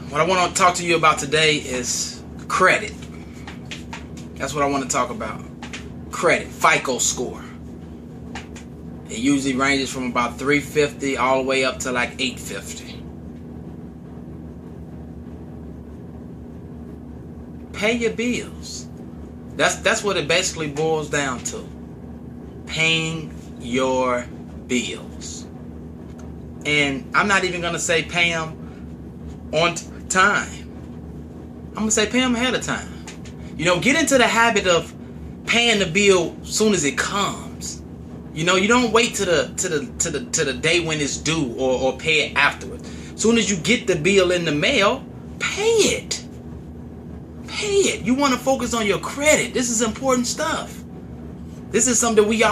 What I want to talk to you about today is credit. That's what I want to talk about. Credit, FICO score. It usually ranges from about 350 all the way up to like 850. Pay your bills. That's what it basically boils down to. Paying your bills. And I'm not even going to say pay them on time. I'm going to say pay them ahead of time. You know, get into the habit of paying the bill soon as it comes. You know, you don't wait to the day when it's due or pay it afterwards. Soon as you get the bill in the mail, pay it. Pay it. You want to focus on your credit. This is important stuff. This is something we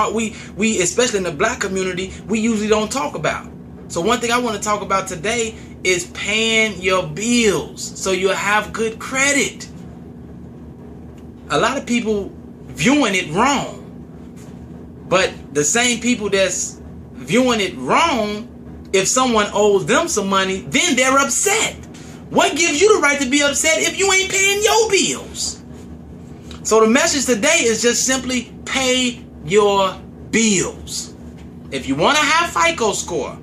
especially in the black community, we usually don't talk about. So one thing I want to talk about today is paying your bills so you'll have good credit. A lot of people viewing it wrong. But the same people that's viewing it wrong, if someone owes them some money, then they're upset. What gives you the right to be upset if you ain't paying your bills? So the message today is just simply pay your bills. If you want to have FICO score,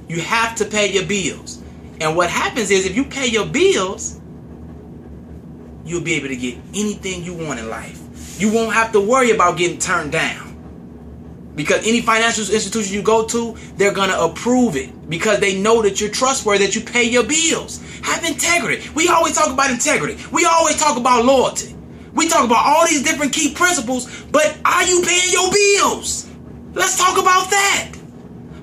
you have to pay your bills. And what happens is if you pay your bills, you'll be able to get anything you want in life. You won't have to worry about getting turned down. Because any financial institution you go to, they're going to approve it. Because they know that you're trustworthy, that you pay your bills. Have integrity. We always talk about integrity. We always talk about loyalty. We talk about all these different key principles. But are you paying your bills? Let's talk about that.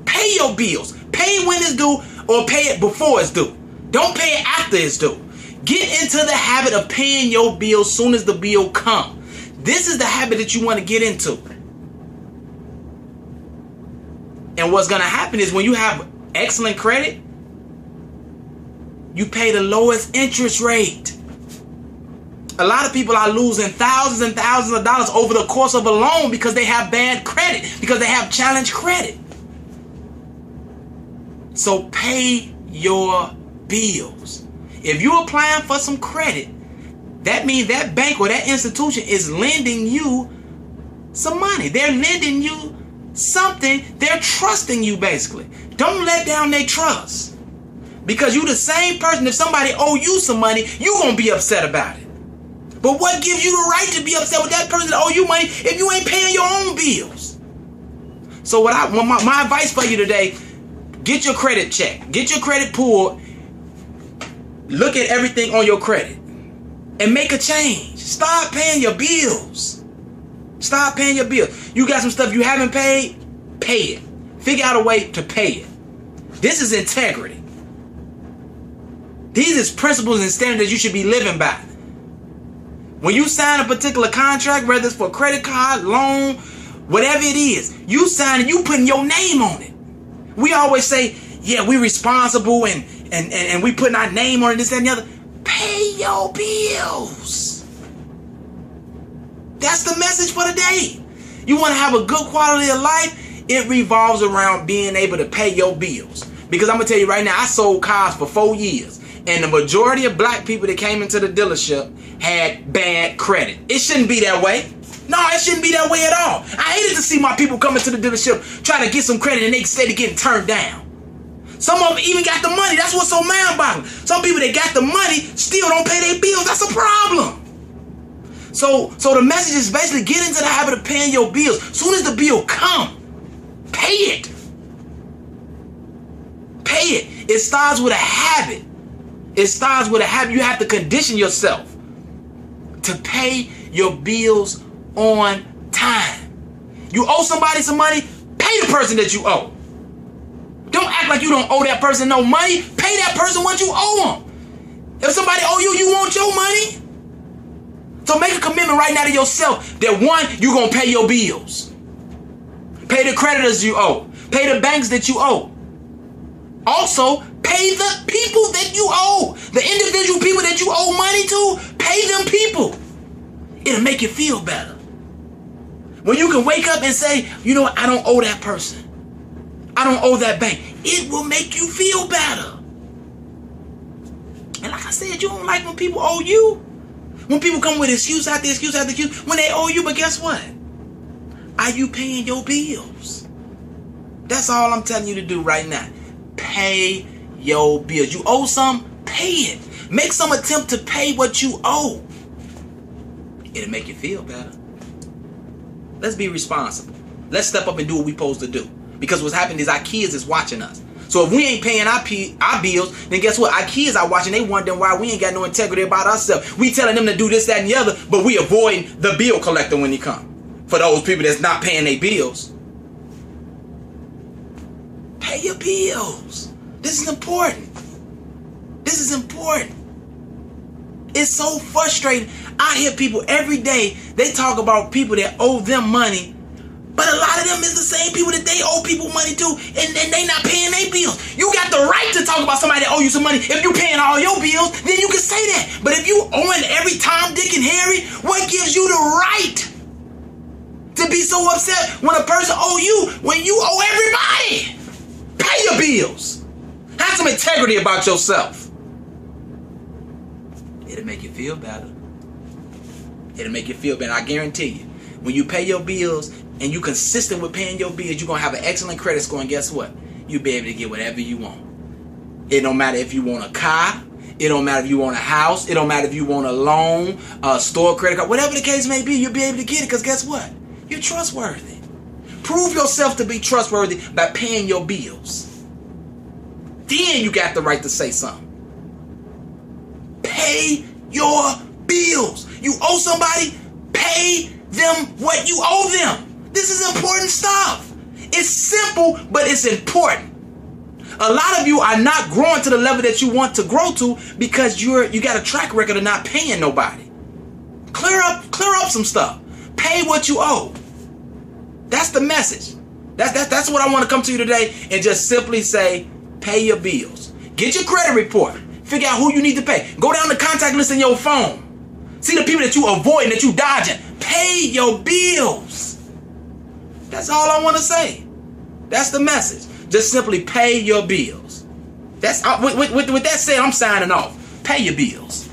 Pay your bills. Pay when it's due or pay it before it's due. Don't pay it after it's due. Get into the habit of paying your bills soon as the bill comes. This is the habit that you want to get into. And what's going to happen is when you have excellent credit, you pay the lowest interest rate. A lot of people are losing thousands and thousands of dollars over the course of a loan because they have bad credit, because they have challenged credit. So pay your bills. If you're applying for some credit, that means that bank or that institution is lending you some money. They're lending you something. They're trusting you, basically. Don't let down their trust. Because you're the same person. If somebody owe you some money, you're going to be upset about it. But what gives you the right to be upset with that person that owe you money if you ain't paying your own bills? So my advice for you today, get your credit checked. Get your credit pulled. Look at everything on your credit. And make a change. Start paying your bills. Start paying your bills. You got some stuff you haven't paid? Pay it. Figure out a way to pay it. This is integrity. These is principles and standards you should be living by. When you sign a particular contract, whether it's for a credit card, loan, whatever it is, you sign it, you putting your name on it. We always say, yeah, we responsible and we putting our name on it, this, that, and the other. Pay your bills. That's the message for today. You want to have a good quality of life? It revolves around being able to pay your bills. Because I'm going to tell you right now, I sold cars for 4 years. And the majority of black people that came into the dealership had bad credit. It shouldn't be that way. No, it shouldn't be that way at all. I hated to see my people coming to the dealership trying to get some credit and they instead of getting turned down. Some of them even got the money. That's what's so mind-boggling. Some people that got the money still don't pay their bills. That's a problem. So the message is basically get into the habit of paying your bills. As soon as the bill come, pay it. Pay it. It starts with a habit. It starts with a habit. You have to condition yourself to pay your bills on time. You owe somebody some money, pay the person that you owe. Don't act like you don't owe that person no money. Pay that person what you owe them. If somebody owe you, you want your money. So make a commitment right now to yourself that one, you're going to pay your bills. Pay the creditors you owe. Pay the banks that you owe. Also, pay the people that you owe. The individual people that you owe money to, pay them people. It'll make you feel better. When you can wake up and say, you know what, I don't owe that person. I don't owe that bank. It will make you feel better. said, you don't like when people owe you. When people come with excuse after excuse after excuse when they owe you, but guess what? Are you paying your bills? That's all I'm telling you to do right now. Pay your bills. You owe some, pay it. Make some attempt to pay what you owe. It'll make you feel better. Let's be responsible. Let's step up and do what we're supposed to do. Because what's happening is our kids is watching us. So if we ain't paying our bills, then guess what? Our kids are watching. They wondering why we ain't got no integrity about ourselves. We telling them to do this, that, and the other, but we avoiding the bill collector when he come. For those people that's not paying their bills. Pay your bills. This is important. This is important. It's so frustrating. I hear people every day, they talk about people that owe them money, but a lot of them is the same people that they owe people money to, and they not paying their bills. You got the right to talk about somebody that owe you some money. If you paying all your bills, then you can say that. But if you owing every Tom, Dick, and Harry, what gives you the right to be so upset when a person owe you when you owe everybody? Pay your bills. Have some integrity about yourself. It'll make you feel better. It'll make you feel better. I guarantee you. When you pay your bills and you're consistent with paying your bills, you're going to have an excellent credit score. And guess what? You'll be able to get whatever you want. It don't matter if you want a car. It don't matter if you want a house. It don't matter if you want a loan, a store credit card. Whatever the case may be, you'll be able to get it. Because guess what? You're trustworthy. Prove yourself to be trustworthy by paying your bills. Then you got the right to say something. Pay your bills. You owe somebody, pay them what you owe them. This is important stuff. It's simple, but it's important. A lot of you are not growing to the level that you want to grow to because you got a track record of not paying nobody. Clear up some stuff. Pay what you owe. That's the message. That's what I want to come to you today and just simply say, pay your bills. Get your credit report. Figure out who you need to pay. Go down the contact list in your phone. See the people that you avoid, that you dodging. Pay your bills. That's all I want to say. That's the message. Just simply pay your bills. That's with that said, I'm signing off. Pay your bills.